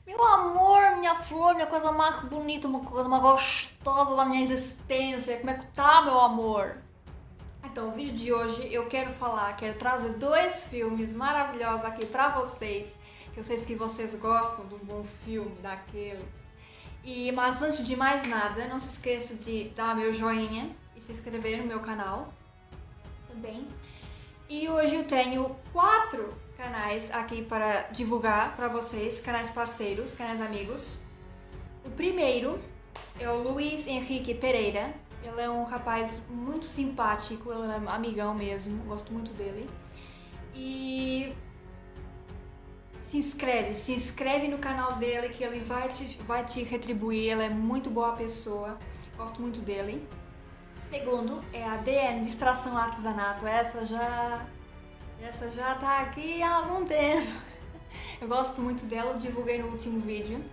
Meu amor, minha flor, minha coisa mais bonita, uma coisa mais gostosa da minha existência. Como é que tá, meu amor? Então, o vídeo de hoje eu quero trazer dois filmes maravilhosos aqui pra vocês. Que eu sei que vocês gostam de um bom filme daqueles. Mas antes de mais nada, não se esqueça de dar meu joinha e se inscrever no meu canal também. E hoje eu tenho 4 canais aqui para divulgar para vocês, canais parceiros, canais amigos. O primeiro é o Luiz Henrique Pereira. Ele é um rapaz muito simpático, ele é amigão mesmo, gosto muito dele. E se inscreve no canal dele que ele vai te retribuir, ele é muito boa pessoa, gosto muito dele. Segundo é a DN Distração Artesanato, essa já tá aqui há algum tempo. Eu gosto muito dela, eu divulguei no último vídeo.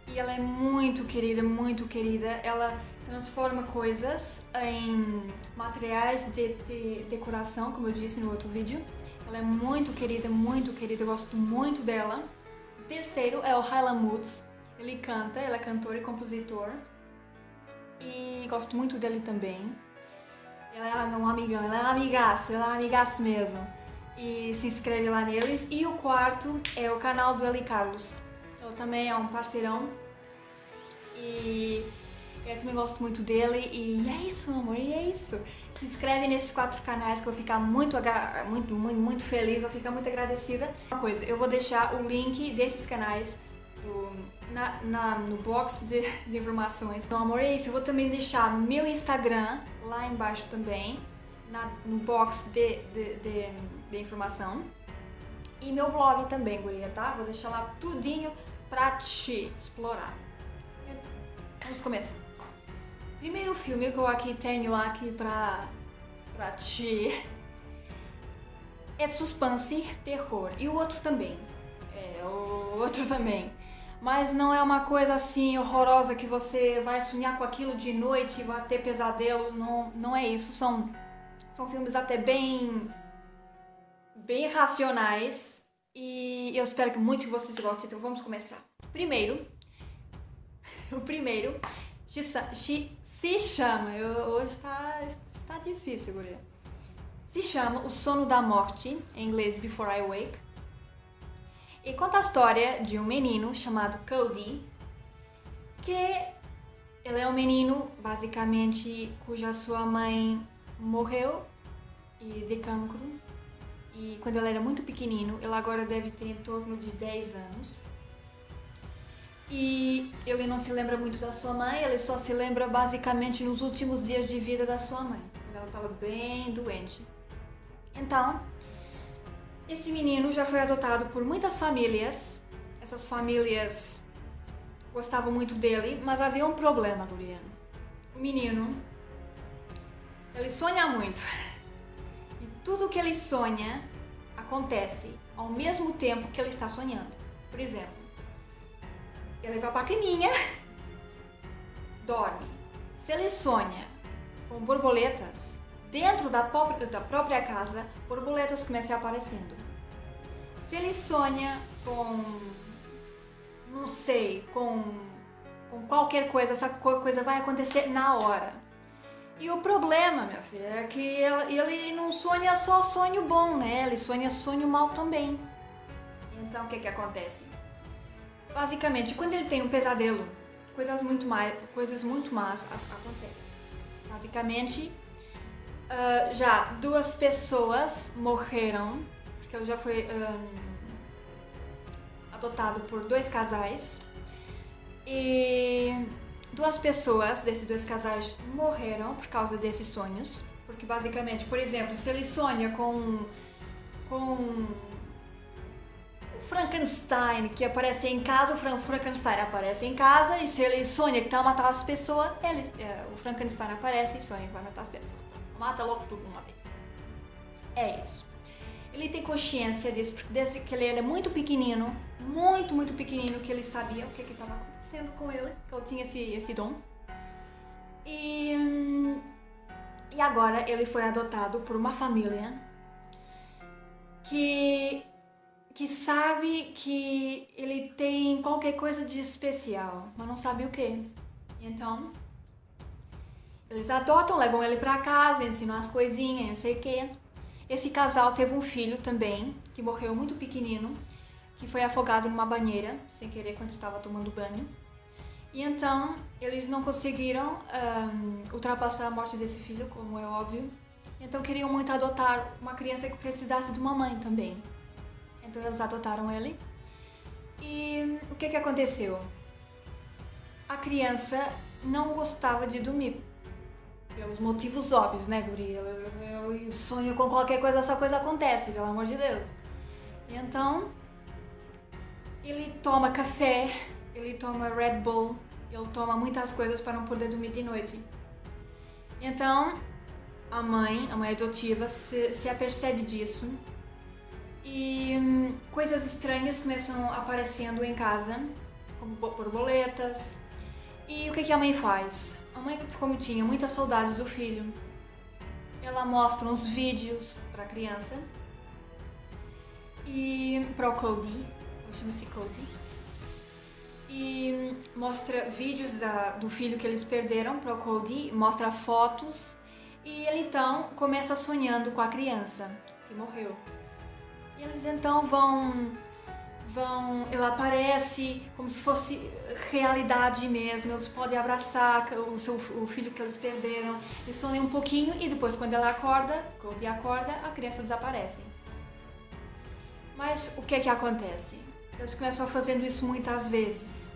E ela é muito querida, muito querida. Ela transforma coisas em materiais de decoração, como eu disse no outro vídeo. Ela é muito querida, eu gosto muito dela. O terceiro é o Hyla Moods. Ele canta, ele é cantor e compositor. E gosto muito dele também. Ele é um amigão, ele é um amigaço mesmo. E se inscreve lá neles. E o quarto é o canal do Eli Carlos. Ele também é um parceirão. E eu também gosto muito dele. E é isso, meu amor, e é isso. Se inscreve nesses 4 canais que eu vou ficar muito feliz, vou ficar muito agradecida. Uma coisa, eu vou deixar o link desses canais no box de informações. Então, amor, é isso. Eu vou também deixar meu Instagram lá embaixo também, no box de informação. E meu blog também, guria, tá? Vou deixar lá tudinho pra te explorar. Então, vamos começar. Primeiro filme que eu tenho aqui pra ti é de suspense, terror. E o outro também. O outro também. Mas não é uma coisa assim horrorosa que você vai sonhar com aquilo de noite e vai ter pesadelo. Não, não é isso. São filmes até bem racionais. E eu espero que muito que vocês gostem. Então vamos começar. O primeiro se chama. Hoje está difícil, guria. Se chama O Sono da Morte, em inglês Before I Wake. E conta a história de um menino chamado Cody, que ele é um menino, basicamente, cuja sua mãe morreu de cancro. E quando ele era muito pequenino, ele agora deve ter em torno de 10 anos. E ele não se lembra muito da sua mãe, ele só se lembra basicamente nos últimos dias de vida da sua mãe, quando ela estava bem doente. Então, esse menino já foi adotado por muitas famílias. Essas famílias gostavam muito dele, mas havia um problema, guria. O menino, ele sonha muito. E tudo que ele sonha acontece ao mesmo tempo que ele está sonhando. Por exemplo, ele vai pra caminha, dorme. Se ele sonha com borboletas, dentro da própria casa, borboletas começam a aparecendo. Se ele sonha com, não sei, com qualquer coisa, essa coisa vai acontecer na hora. E o problema, minha filha, é que ele não sonha só sonho bom, né? Ele sonha sonho mal também. Então, o que acontece? Basicamente, quando ele tem um pesadelo, coisas muito más acontecem. Basicamente, já 2 pessoas morreram, porque ele já foi adotado por 2 casais. E 2 pessoas desses 2 casais morreram por causa desses sonhos. Porque basicamente, por exemplo, se ele sonha com Frankenstein que aparece em casa, o Frankenstein aparece em casa, e se ele sonha que tá matando as pessoas, o Frankenstein aparece e sonha que vai matar as pessoas. Mata logo tudo uma vez. É isso. Ele tem consciência disso, porque desde que ele era muito pequenino, muito pequenino, que ele sabia o que estava acontecendo com ele, que ele tinha esse dom. E agora ele foi adotado por uma família que sabe que ele tem qualquer coisa de especial, mas não sabe o que. Então, eles adotam, levam ele pra casa, ensinam as coisinhas, não sei o que. Esse casal teve um filho também, que morreu muito pequenino, que foi afogado numa banheira, sem querer, quando estava tomando banho. E então, eles não conseguiram ultrapassar a morte desse filho, como é óbvio. Então, queriam muito adotar uma criança que precisasse de uma mãe também. Então, eles adotaram ele. E o que aconteceu? A criança não gostava de dormir. Pelos motivos óbvios, né, guri? Eu sonho com qualquer coisa, essa coisa acontece, pelo amor de Deus. E então, ele toma café, ele toma Red Bull, ele toma muitas coisas para não poder dormir de noite. Então, a mãe adotiva, se apercebe disso e coisas estranhas começam aparecendo em casa, como borboletas. E o que a mãe faz? A mãe, como tinha muitas saudades do filho, ela mostra uns vídeos para a criança e para o Cody, chama-se Cody, e mostra vídeos do filho que eles perderam para o Cody, mostra fotos e ele então começa sonhando com a criança que morreu. E eles então ele aparece como se fosse realidade mesmo, eles podem abraçar o filho que eles perderam, eles sonham um pouquinho e depois quando Cody acorda, a criança desaparece. Mas o que acontece? Eles começam a fazendo isso muitas vezes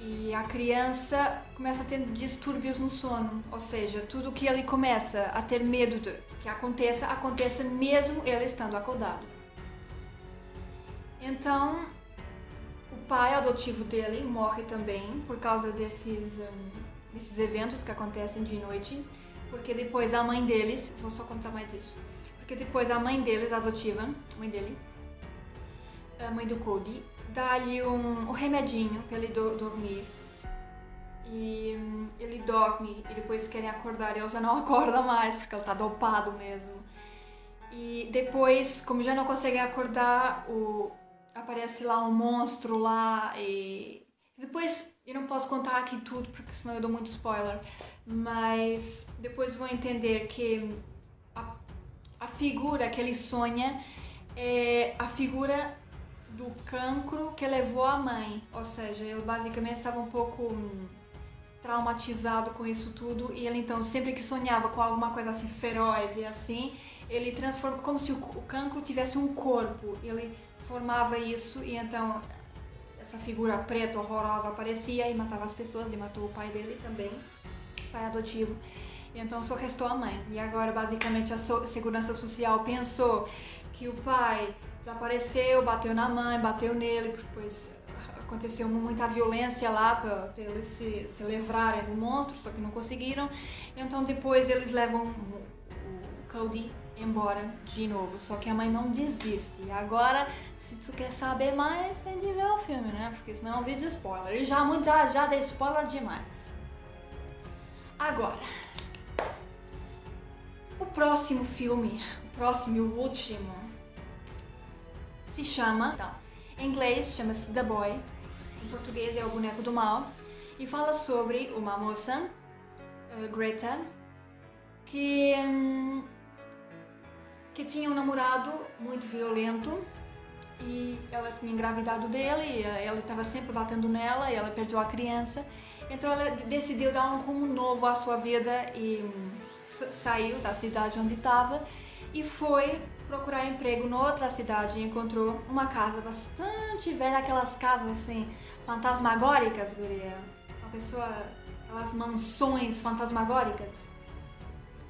e a criança começa a ter distúrbios no sono, ou seja, tudo que ele começa a ter medo de que aconteça mesmo ele estando acordado. Então, o pai adotivo dele morre também por causa desses eventos que acontecem de noite, porque depois a mãe deles, vou só contar mais isso, porque depois a mãe deles, adotiva, a mãe do Cody, dá-lhe um remedinho para ele dormir. E ele dorme e depois querem acordar e Elsa não acorda mais porque ele tá dopado mesmo. E depois, como já não conseguem acordar, aparece lá um monstro lá e depois eu não posso contar aqui tudo porque senão eu dou muito spoiler, mas depois vão entender que a figura que ele sonha é a figura do cancro que levou a mãe, ou seja, ele basicamente estava um pouco traumatizado com isso tudo e ele então sempre que sonhava com alguma coisa assim feroz e assim, ele transforma como se o cancro tivesse um corpo, ele formava isso e então essa figura preta horrorosa aparecia e matava as pessoas e matou o pai dele também, pai adotivo. E então só restou a mãe. E agora basicamente a segurança social pensou que o pai desapareceu, bateu na mãe, bateu nele, depois aconteceu muita violência lá para eles se livrarem do monstro, só que não conseguiram. Então depois eles levam o Cody embora de novo, só que a mãe não desiste. E agora, se tu quer saber mais, tem de ver o filme, né? Porque senão é um vídeo de spoiler. E já dei spoiler demais. Agora, o próximo filme, o próximo e o último, se chama, então, em inglês chama-se The Boy, em português é O Boneco do Mal, e fala sobre uma moça, Greta, que tinha um namorado muito violento e ela tinha engravidado dele e ele estava sempre batendo nela e ela perdeu a criança. Então ela decidiu dar um rumo novo à sua vida e saiu da cidade onde estava e foi procurar emprego noutra cidade e encontrou uma casa bastante velha, aquelas casas assim fantasmagóricas, guria. Uma pessoa, aquelas mansões fantasmagóricas.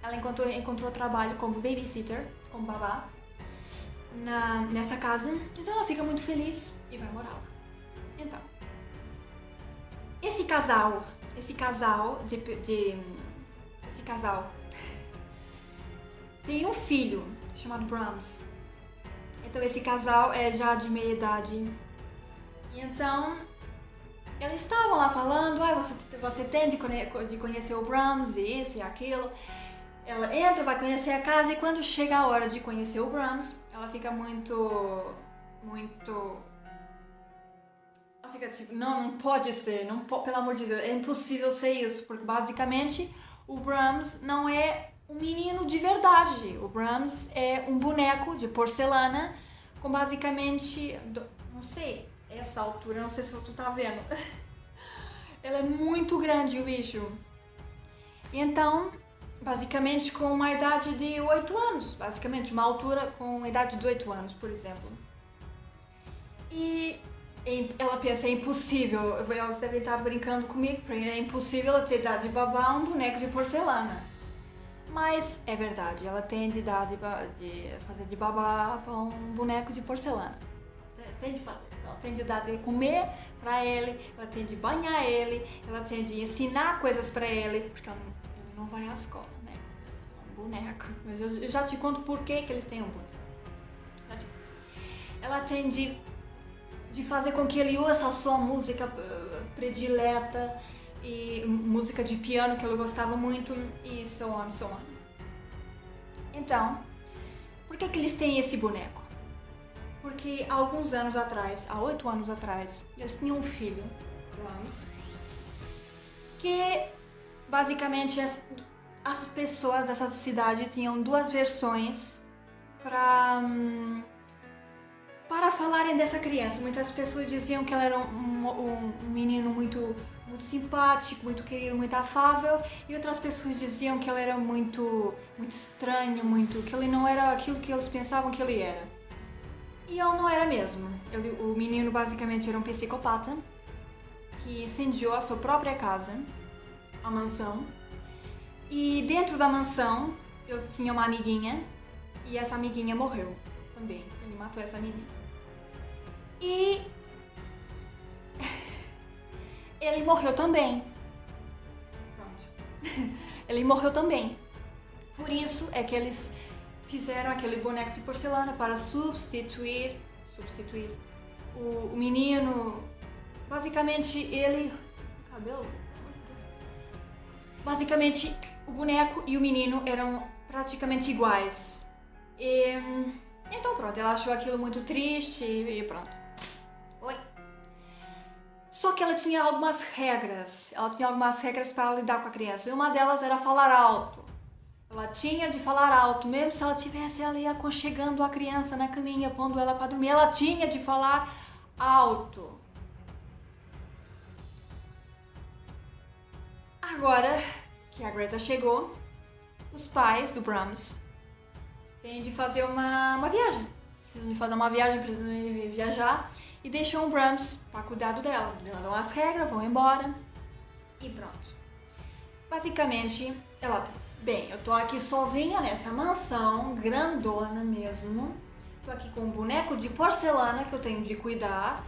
Ela encontrou trabalho como babysitter, como babá, nessa casa. Então ela fica muito feliz e vai morar lá. Então, esse casal tem um filho chamado Brahms. Então esse casal é já de meia idade. E então eles estavam lá falando, você tem de conhecer o Brahms, isso e aquilo. Ela entra, vai conhecer a casa e quando chega a hora de conhecer o Brahms, ela fica muito fica tipo, não pode ser, pelo amor de Deus, é impossível ser isso, porque basicamente o Brahms não é um menino de verdade. O Brahms é um boneco de porcelana com basicamente, não sei, essa altura, não sei se tu tá vendo. Ele é muito grande, o bicho. E então, basicamente com uma idade de 8 anos, basicamente uma altura com uma idade de 8 anos, por exemplo. E ela pensa, é impossível, ela deve estar brincando comigo, porque é impossível ela ter idade de babar um boneco de porcelana. Mas é verdade, ela tem de idade de fazer de babá para um boneco de porcelana. Tem de fazer isso, ela tem de dar de comer para ele, ela tem de banhar ele, ela tem de ensinar coisas para ele, porque ele não vai à escola, né? É um boneco. Mas eu já te conto por que eles têm um boneco. Ela tem de fazer com que ele ouça a sua música predileta, e música de piano que ele gostava muito, e so on, so on. Então, por que eles têm esse boneco? Porque há alguns anos atrás, há 8 anos atrás, eles tinham um filho, Brahms, que basicamente as pessoas dessa cidade tinham duas versões para falarem dessa criança. Muitas pessoas diziam que ela era um menino muito simpático, muito querido, muito afável, e outras pessoas diziam que ele era muito estranho, que ele não era aquilo que eles pensavam que ele era. E ele não era mesmo. O menino basicamente era um psicopata que incendiou a sua própria casa, a mansão, e dentro da mansão ele tinha uma amiguinha, e essa amiguinha morreu também. Ele matou essa menina. E ele morreu também. Pronto. Ele morreu também. Por isso é que eles fizeram aquele boneco de porcelana para substituir o menino. Basicamente ele... Cabelo? Basicamente o boneco e o menino eram praticamente iguais. Então pronto, ela achou aquilo muito triste e pronto. Oi. Só que ela tinha algumas regras. Ela tinha algumas regras para lidar com a criança. E uma delas era falar alto. Ela tinha de falar alto, mesmo se ela estivesse ali aconchegando a criança na caminha, pondo ela para dormir. Ela tinha de falar alto. Agora que a Greta chegou, os pais do Brahms têm de fazer uma viagem. Precisam de fazer uma viagem, precisam de viajar. E deixam o Brahms para cuidado dela. Dão as regras, vão embora e pronto. Basicamente, ela pensa, bem, eu tô aqui sozinha nessa mansão, grandona mesmo. Tô aqui com um boneco de porcelana que eu tenho de cuidar.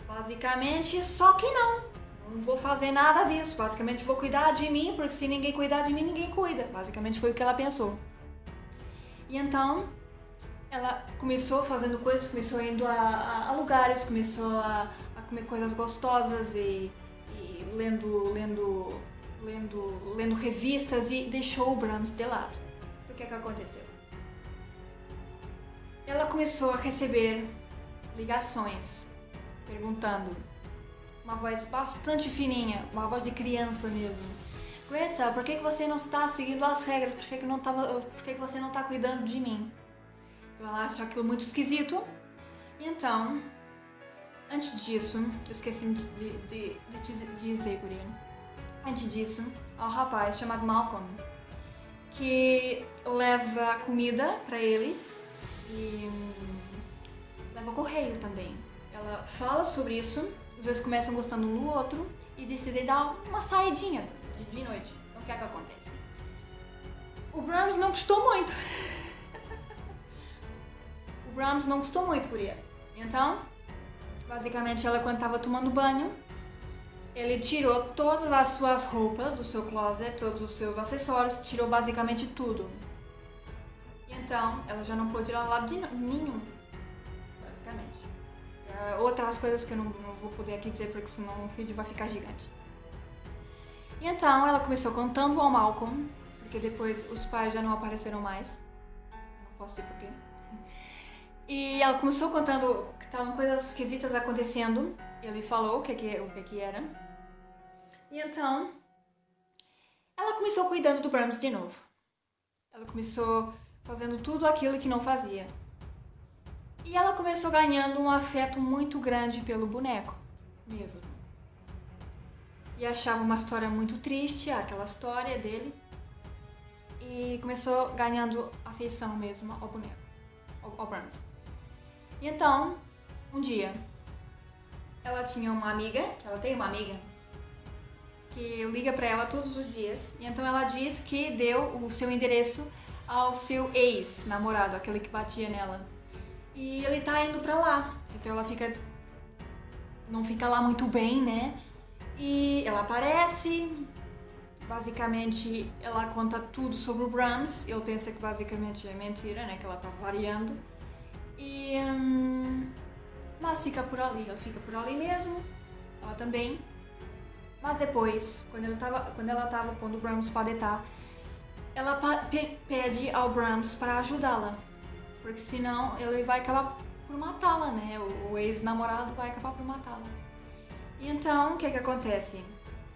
Basicamente, só que não vou fazer nada disso. Basicamente, vou cuidar de mim, porque se ninguém cuidar de mim, ninguém cuida. Basicamente, foi o que ela pensou. E então, ela começou fazendo coisas, começou indo a lugares, começou a comer coisas gostosas e lendo revistas e deixou o Brahms de lado. O que é que aconteceu? Ela começou a receber ligações perguntando, uma voz bastante fininha, uma voz de criança mesmo. Greta, por que você não está seguindo as regras? Por que você não está cuidando de mim? Então ela achou aquilo muito esquisito. E então, antes disso, eu esqueci de dizer, guria. Antes disso, há um rapaz chamado Malcolm que leva comida para eles e leva correio também. Ela fala sobre isso, os dois começam gostando um do outro e decidem dar uma saidinha de noite. Então o que é que acontece? O Brahms não gostou muito. O Brahms não gostou muito, guria. Então, basicamente, ela quando estava tomando banho, ele tirou todas as suas roupas do seu closet, todos os seus acessórios, tirou basicamente tudo. E então, ela já não pôde ir ao lado de nenhum, basicamente. Outras coisas que eu não vou poder aqui dizer, porque senão o vídeo vai ficar gigante. E então, ela começou contando ao Malcolm, porque depois os pais já não apareceram mais. Eu não posso dizer porquê. E ela começou contando que estavam coisas esquisitas acontecendo. Ele falou o que era. E então, ela começou cuidando do Brahms de novo. Ela começou fazendo tudo aquilo que não fazia. E ela começou ganhando um afeto muito grande pelo boneco, mesmo. E achava uma história muito triste, aquela história dele. E começou ganhando afeição mesmo ao boneco, ao Brahms. E então, um dia, ela tem uma amiga, que liga pra ela todos os dias. E então ela diz que deu o seu endereço ao seu ex-namorado, aquele que batia nela. E ele tá indo pra lá. Então ela não fica lá muito bem, né? E ela aparece. Basicamente, ela conta tudo sobre o Brahms. Ele pensa que basicamente é mentira, né? Que ela tá variando. E... mas fica por ali. Ele fica por ali mesmo. Ela também. Mas depois, quando ela tava pondo o Brahms pra deitar, ela pede ao Brahms para ajudá-la. Porque senão ele vai acabar por matá-la, né? O ex-namorado vai acabar por matá-la. E então, o que acontece?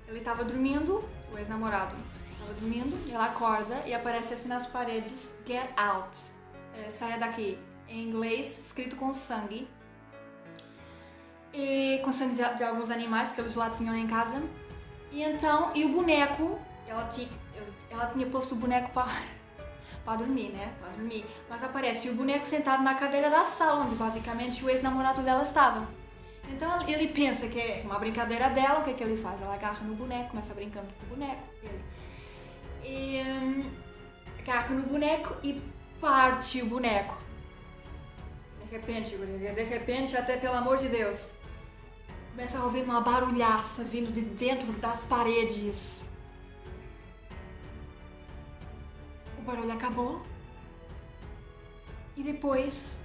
Ele tava dormindo, o ex-namorado tava dormindo, e ela acorda e aparece assim nas paredes, "Get out", saia daqui, em inglês, escrito com sangue. E com sangue de alguns animais que eles lá tinham em casa. E então, e o boneco, ela tinha posto o boneco pra dormir, né? Pra dormir. Mas aparece o boneco sentado na cadeira da sala, onde basicamente o ex-namorado dela estava. Então ele pensa que é uma brincadeira dela, o que ele faz? Ela agarra no boneco, começa brincando com o boneco. Agarra no boneco e parte o boneco. De repente, até pelo amor de Deus, começa a ouvir uma barulhaça vindo de dentro das paredes. O barulho acabou. E depois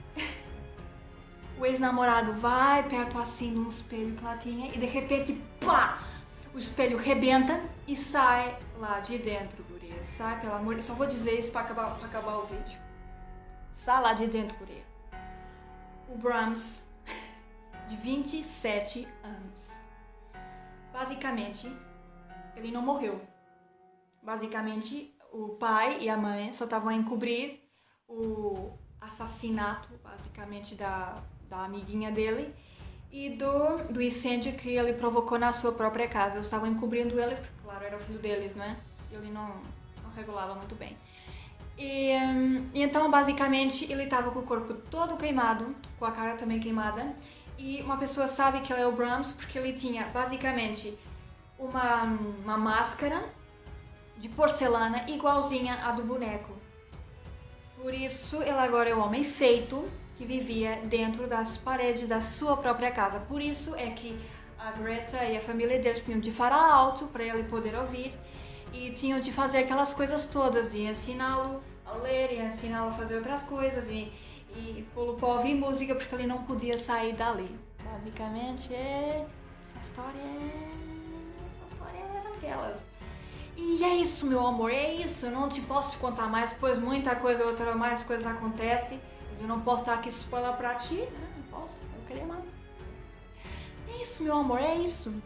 o ex-namorado vai perto assim de um espelho que ela tinha e de repente, pá! O espelho rebenta e sai lá de dentro, guria. Sai, pelo amor de Deus. Só vou dizer isso pra acabar o vídeo. Sai lá de dentro, guria. O Brahms, de 27 anos. Basicamente, ele não morreu. Basicamente, o pai e a mãe só estavam a encobrir o assassinato, basicamente, da amiguinha dele e do incêndio que ele provocou na sua própria casa. Eles estavam encobrindo ele, porque, claro, era o filho deles, né? Ele não regulava muito bem. E então, basicamente, ele estava com o corpo todo queimado, com a cara também queimada. E uma pessoa sabe que ele é o Brahms porque ele tinha, basicamente, uma máscara de porcelana igualzinha à do boneco. Por isso, ele agora é o homem feito que vivia dentro das paredes da sua própria casa. Por isso é que a Greta e a família deles tinham de falar alto para ele poder ouvir e tinham de fazer aquelas coisas todas, e ensiná-lo a ler, e ensiná-lo a fazer outras coisas, e pô-lo para ouvir música porque ele não podia sair dali. Basicamente, essa história é daquelas. E é isso, meu amor, é isso. Eu não te posso te contar mais, pois muita coisa, mais coisas acontecem. Mas eu não posso dar aqui spoiler pra ti, né? Não posso, eu queria mais. É isso, meu amor, é isso.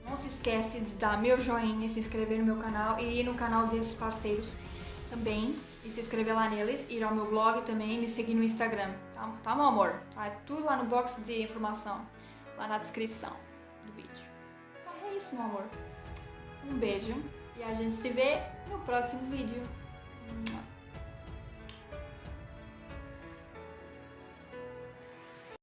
Não se esquece de dar meu joinha, se inscrever no meu canal e ir no canal desses parceiros também. E se inscrever lá neles, ir ao meu blog também e me seguir no Instagram. Tá, meu amor? Tá tudo lá no box de informação, lá na descrição do vídeo. É isso, meu amor. Um beijo e a gente se vê no próximo vídeo.